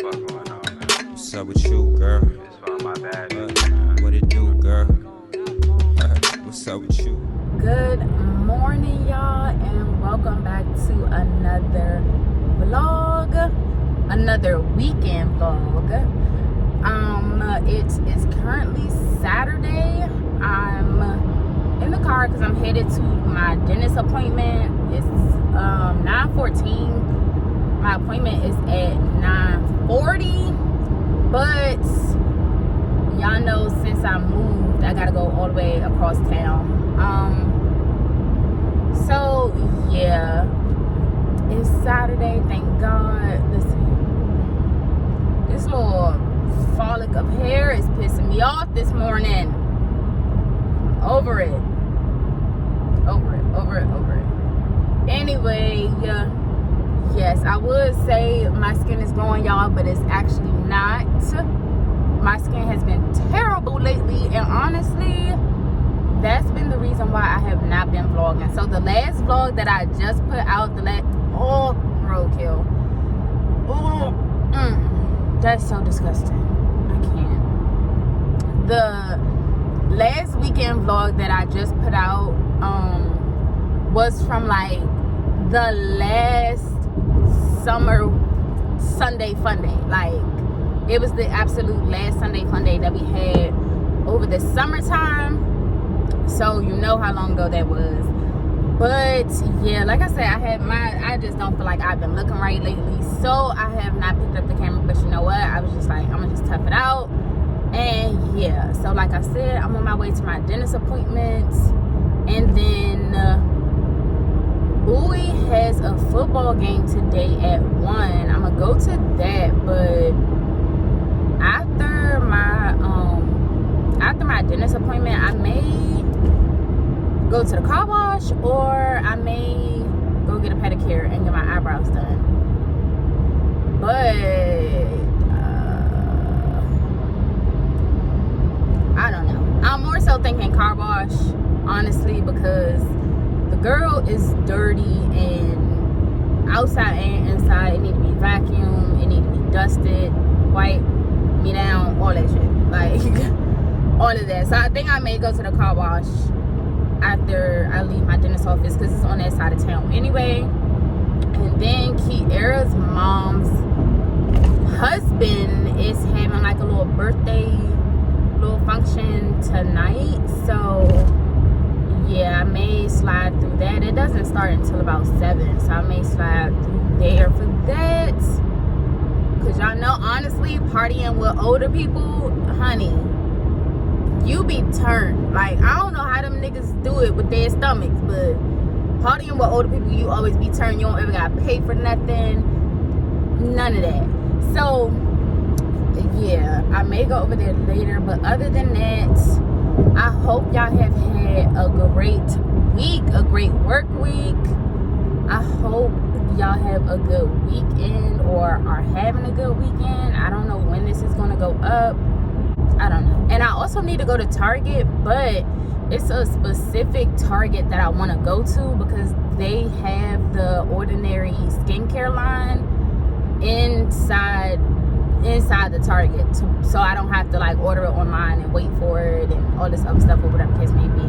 fuck going on, man? What's up with you, girl? It's for my bad, man. What it do, girl? What's up with you? Good morning, y'all, and welcome back to another vlog, another weekend vlog. It is currently Saturday. I'm in the car because I'm headed to my dentist appointment. It's 9:14. My appointment is at 9:40, but y'all know since I moved, I gotta go all the way across town. So yeah, it's Saturday, thank God. Listen, this little follic of hair is pissing me off this morning. Over it. Anyway, yes, I would say my skin is glowing, y'all, but it's actually not. My skin has been terrible lately, and honestly, that's been the reason why I have not been vlogging. So the last vlog that I just put out, roadkill. That's so disgusting. I can't. The last weekend vlog that I just put out was from like the last summer Sunday fun day. Like, it was the absolute last Sunday fun day that we had over the summertime. So you know how long ago that was. But yeah, like I said, I just don't feel like I've been looking right lately. So I have not picked up the camera. But you know what? I was just like, I'm gonna just tough it out. And yeah, so like I said, I'm on my way to my dentist appointment. And then Bowie has a football game today at 1. I'm gonna go to that, but after my dentist appointment, I may go to the car wash, or I may go get a pedicure and get my eyebrows done. But I don't know. I'm more so thinking car wash, honestly, because the girl is dirty, and outside and inside, it need to be vacuumed, it need to be dusted, wipe me down, all that shit, like all of that. So I think I may go to the car wash after I leave my dentist office, because it's on that side of town anyway. And then Kiara's mom's husband is having like a little birthday function tonight, so yeah, I may slide through that. It doesn't start until about 7, so I may slide through there for that. Because y'all know, honestly, partying with older people, honey, you be turned. Like, I don't know how them niggas do it with their stomachs, but partying with older people, you always be turned. You don't ever gotta pay for nothing. None of that. So yeah, I may go over there later, but other than that, I hope y'all have had a great week, a great work week. I hope y'all have a good weekend, or are having a good weekend. I don't know when this is gonna go up. I don't know. And I also need to go to Target, but it's a specific Target that I want to go to, because they have the Ordinary skincare line inside the Target, so I don't have to like order it online and wait for it and all this other stuff, or whatever case may be.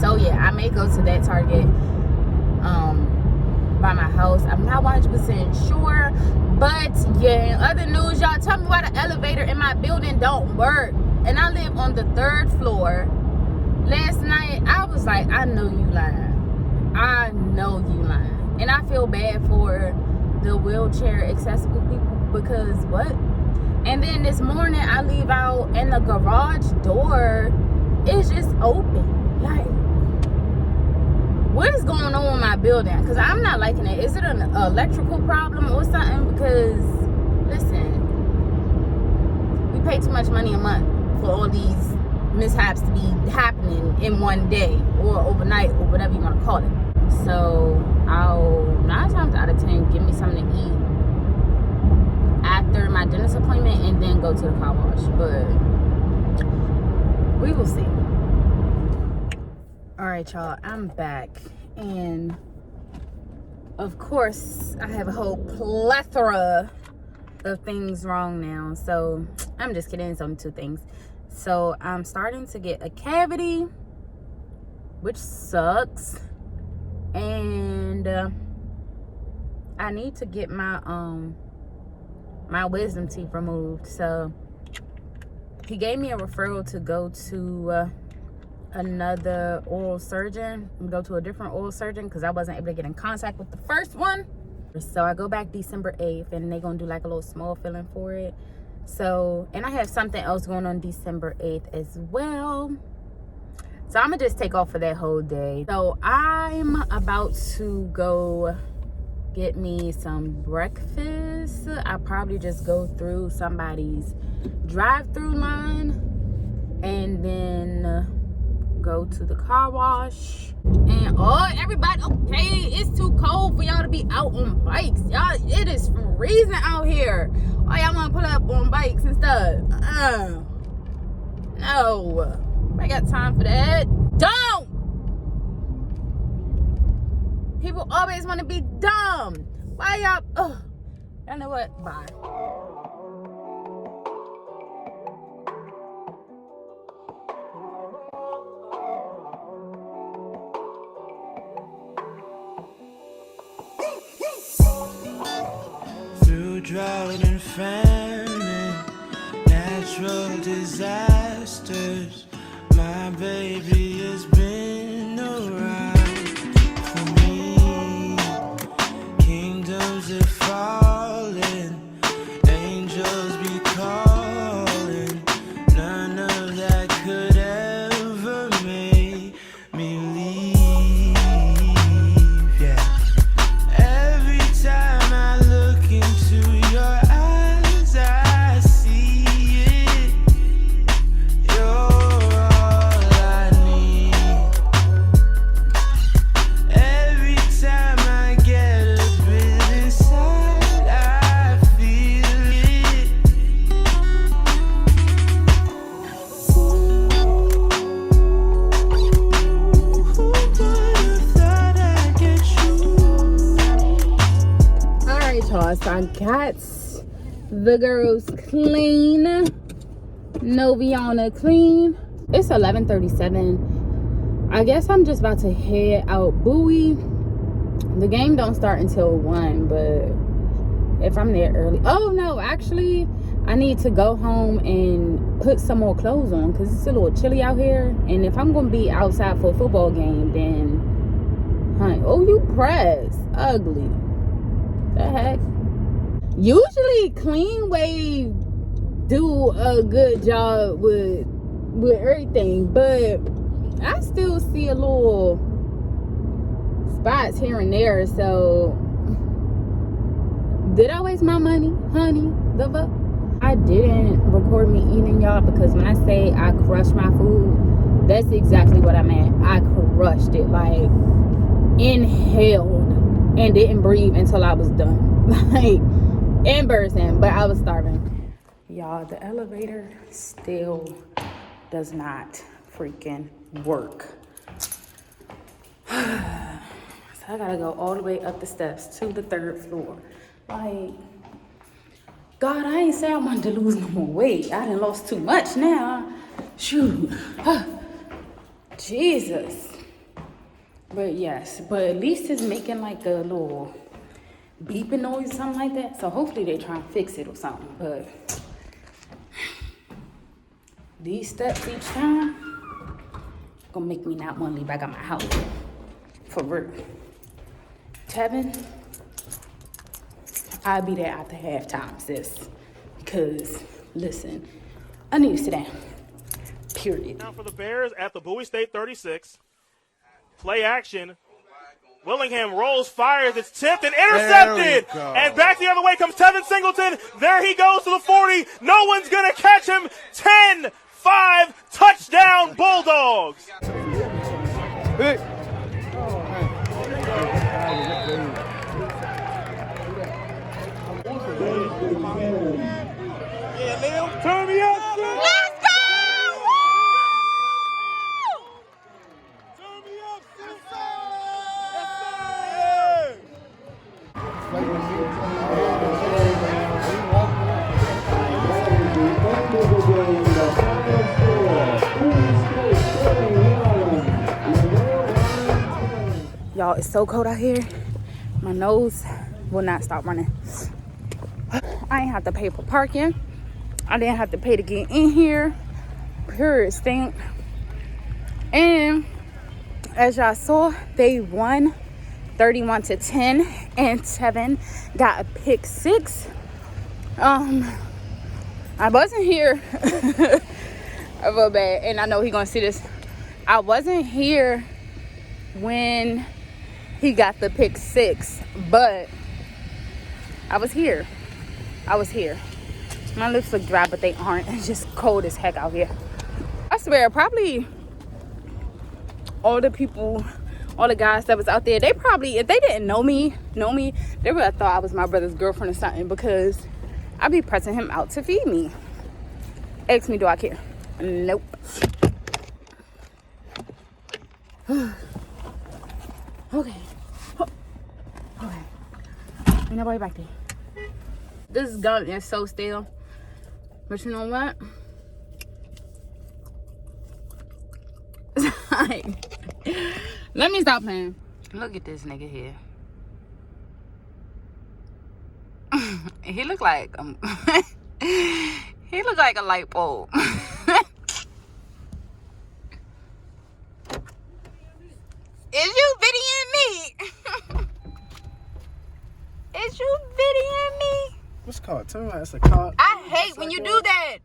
So yeah, I may go to that Target by my house. I'm not 100% sure, but yeah, in other news, y'all, tell me why the elevator in my building don't work, and I live on the 3rd floor. Last night I was like, I know you lying, and I feel bad for the wheelchair accessible people, because what? And then this morning I leave out and the garage door is just open. Like, what is going on with my building? Because I'm not liking it. Is it an electrical problem or something? Because listen, we pay too much money a month for all these mishaps to be happening in one day or overnight or whatever you want to call it. So I'll 9 times out of 10 give me something to eat after my dentist appointment, and then go to the car wash. But we will see. All right, y'all, I'm back, and of course I have a whole plethora of things wrong now. So I'm just kidding, it's only 2 things. So I'm starting to get a cavity, which sucks, and I need to get my my wisdom teeth removed. So he gave me a referral to go to another oral surgeon, go to a different oral surgeon, because I wasn't able to get in contact with the first one. So I go back December 8th, and they're gonna do like a little small filling for it. So, and I have something else going on December 8th as well. So I'm gonna just take off for that whole day. So I'm about to go get me some breakfast. I'll probably just go through somebody's drive-through line and then go to the car wash. And oh, everybody, okay, it's too cold for y'all to be out on bikes. Y'all, it is freezing out here. Oh, y'all want to pull up on bikes and stuff? No, I got time for that. Don't. People always want to be dumb. Why y'all? Ugh. Y'all know what? Bye. Through drought and famine, natural disasters, my baby has been around for me. Kingdoms are falling, angels be calling. None of that could ever make me leave. Yeah. Every time I look into your eyes, I see it. You're all I need. Every time I get a bit inside, I feel it. Who would have thought I'd get you? All right, y'all. So I got the girls clean. Noviana clean. It's 11:37. I guess I'm just about to head out Bowie. The game don't start until 1, but if I'm there early, oh no, actually I need to go home and put some more clothes on because it's a little chilly out here. And if I'm gonna be outside for a football game, then honey, oh, you press ugly. The heck? Usually Clean Wave do a good job with everything, but I still see a little spots here and there. So did I waste my money, honey? The fuck? I didn't record me eating, y'all, because when I say I crushed my food, that's exactly what I meant. I crushed it, like inhaled and didn't breathe until I was done. Like embarrassing, but I was starving. Y'all, the elevator still does not freaking work. So I gotta go all the way up the steps to the 3rd floor. Like, God, I ain't say I wanted to lose no more weight. I done lost too much now. Shoot. Jesus. But yes, but at least it's making like a little beeping noise or something like that. So hopefully they try and fix it or something. But these steps each time gonna make me not want to leave back out my house. For real. Tevin, I'll be there after halftime, sis. Because, listen, I need to sit down. Period. Now for the Bears at the Bowie State 36. Play action. Willingham rolls, fires, it's tipped and intercepted. And back the other way comes Tevin Singleton. There he goes to the 40. No one's going to catch him. 10-5, touchdown Bulldogs. Hey. Yeah, Lil, turn me up. Let's go! Turn me up, sister. Yes, sir. y'all, it's so cold out here. My nose will not stop running. I ain't have to pay for parking. I didn't have to pay to get in here. Pure stink. And as y'all saw, they won 31-10, and Tevin got a pick 6. I wasn't here. I feel bad, and I know he gonna see this. I wasn't here when he got the pick 6, but I was here. My lips look dry, but they aren't. It's just cold as heck out here. I swear, probably all the guys that was out there, they probably, if they didn't know me, they would have thought I was my brother's girlfriend or something, because I be pressing him out to feed me. Ask me, do I care? Nope. Okay. Ain't nobody back there. This gun is so stale. But you know what? Let me stop playing. Look at this nigga here. He look like he look like a light bulb. Is you videoing me? Is you videoing me? What's it called? Tell me why it's a car. I hate when you do that.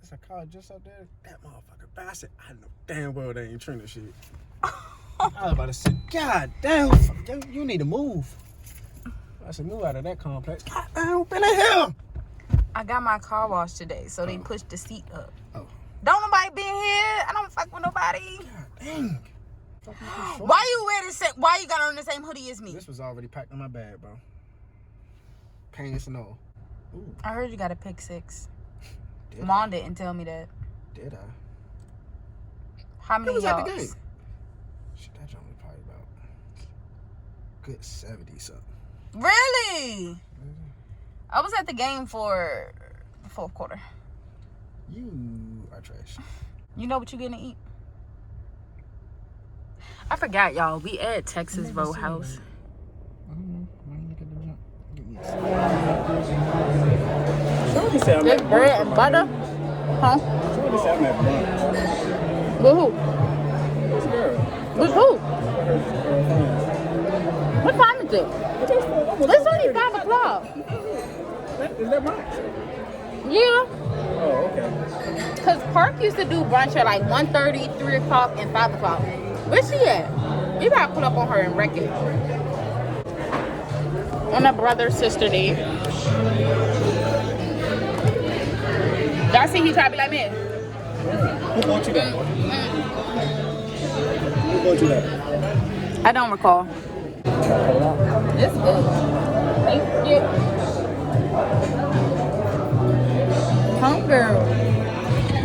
It's a car just up there. That motherfucker bastard. I know damn well they ain't trying to shit. I was about to say, God damn, you need to move. I said, move out of that complex. God damn, been in here. I got my car washed today, so they pushed the seat up. Oh. Don't nobody be in here. I don't fuck with nobody. God dang. Why you got on the same hoodie as me? This was already packed in my bag, bro. Pants and all. Ooh. I heard you got a pick 6. Mom didn't tell me that. Did I? How many yards? At the game? Shit, that joint was probably about good 70 something. Really? Mm-hmm. I was at the game for the 4th quarter. You are trash. You know what you gonna eat? I forgot, y'all. We at Texas Roadhouse. Somebody said I'm This at bread and butter? Huh? Somebody said I'm at brunch. With who? This girl. With who? What time is it? It's only 5 o'clock. Is that brunch? Yeah. Oh, okay. Because Park used to do brunch at like 1:30, 3 o'clock, and 5 o'clock. Where's she at? We gotta pull up on her and wreck it. On a brother-sister date. Y'all see he tried to be like me? Who bought you that? Who bought you that? I don't recall. It's good. Thank you. Hunger.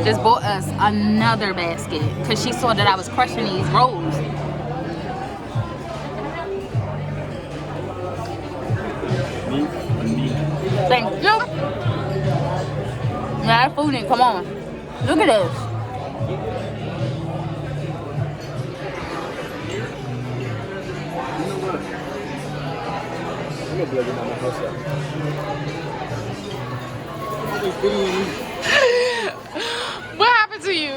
Just bought us another basket because she saw that I was crushing these rolls. Thank you. Yeah, that food didn't come on. Look at this. I'm gonna blow your mama house up. What happened to you?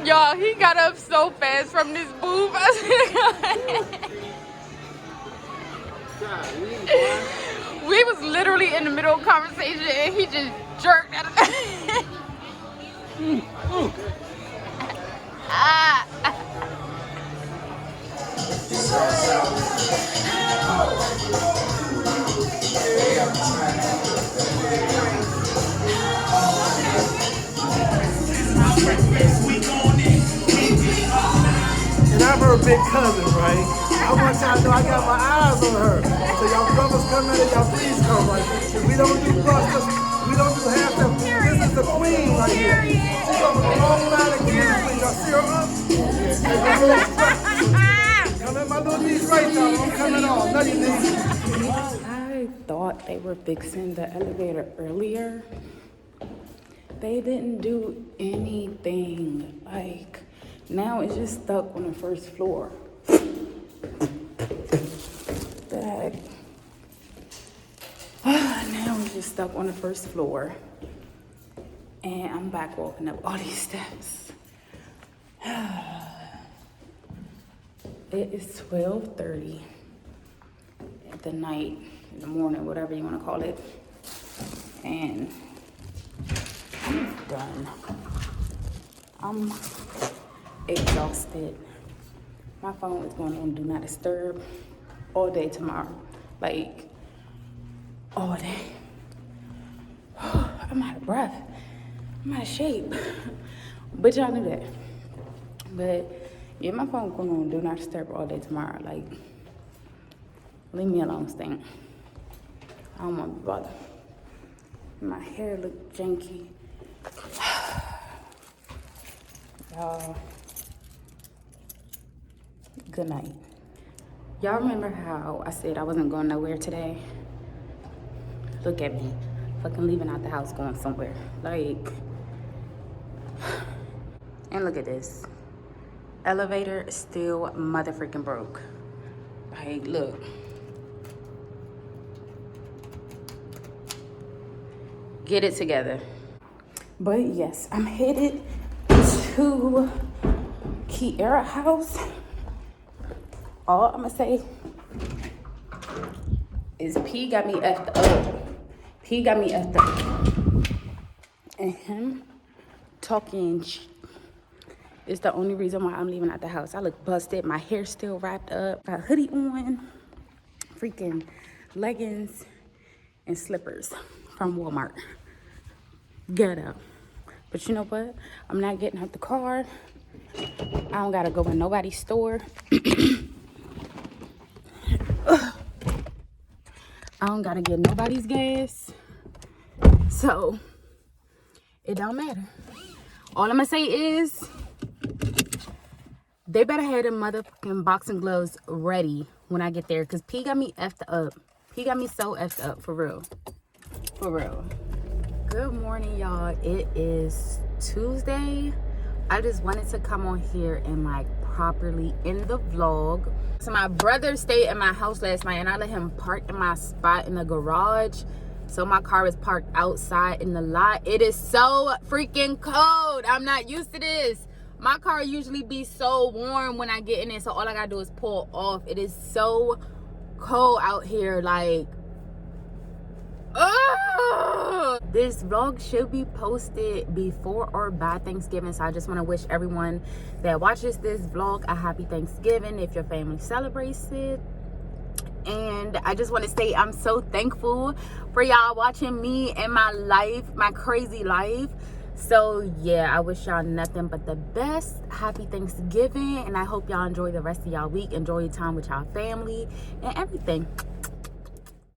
Y'all, he got up so fast from this booth. We was literally in the middle of conversation and he just jerked out of And I'm her big cousin, right? I want y'all to know I got my eyes on her. So y'all brothers come in and y'all please come, right? Because we don't do brushes, we don't do half them. This is the queen right here. She's on a long line of kids. Y'all see her up? Y'all let my little niece right now. I'm coming on. Love you, niece. I thought they were fixing the elevator earlier. They didn't do anything. Like, now it's just stuck on the first floor. That now it's just stuck on the first floor. And I'm back walking up all these steps. It is 12:30 at the night, in the morning, whatever you want to call it. And I'm done. I'm exhausted. My phone is going on Do Not Disturb all day tomorrow. Like, all day. I'm out of breath. I'm out of shape. But y'all knew that. But yeah, my phone going on Do Not Disturb all day tomorrow. Like, leave me alone, Stink. I don't want to be bothered. My hair look janky. Y'all, good night. Y'all remember how I said I wasn't going nowhere today? Look at me, fucking leaving out the house, going somewhere. Like, and look at this. Elevator is still motherfucking broke. Like, look. Get it together. But yes, I'm headed to Kiara house. All I'm gonna say is P got me effed up. P got me effed up. And him talking is the only reason why I'm leaving out the house. I look busted. My hair still wrapped up. Got a hoodie on. Freaking leggings and slippers from Walmart. Ghetto. But you know what? I'm not getting out the car. I don't gotta go in nobody's store. I don't gotta get nobody's gas. So, it don't matter. All I'm gonna say is, they better have them motherfucking boxing gloves ready when I get there. Because P got me effed up. P got me so effed up, for real. For real. Good morning, y'all. It is Tuesday. I just wanted to come on here and like properly end the vlog. So my brother stayed at my house last night and I let him park in my spot in the garage. So my car was parked outside in the lot. It is so freaking cold. I'm not used to this. My car usually be so warm when I get in it. So all I gotta do is pull off. It is so cold out here. Like, this vlog should be posted before or by Thanksgiving, so I just want to wish everyone that watches this vlog a happy Thanksgiving if your family celebrates it. And I just want to say I'm so thankful for y'all watching me and my life, my crazy life. So yeah, I wish y'all nothing but the best. Happy Thanksgiving, and I hope y'all enjoy the rest of y'all week. Enjoy your time with y'all family and everything.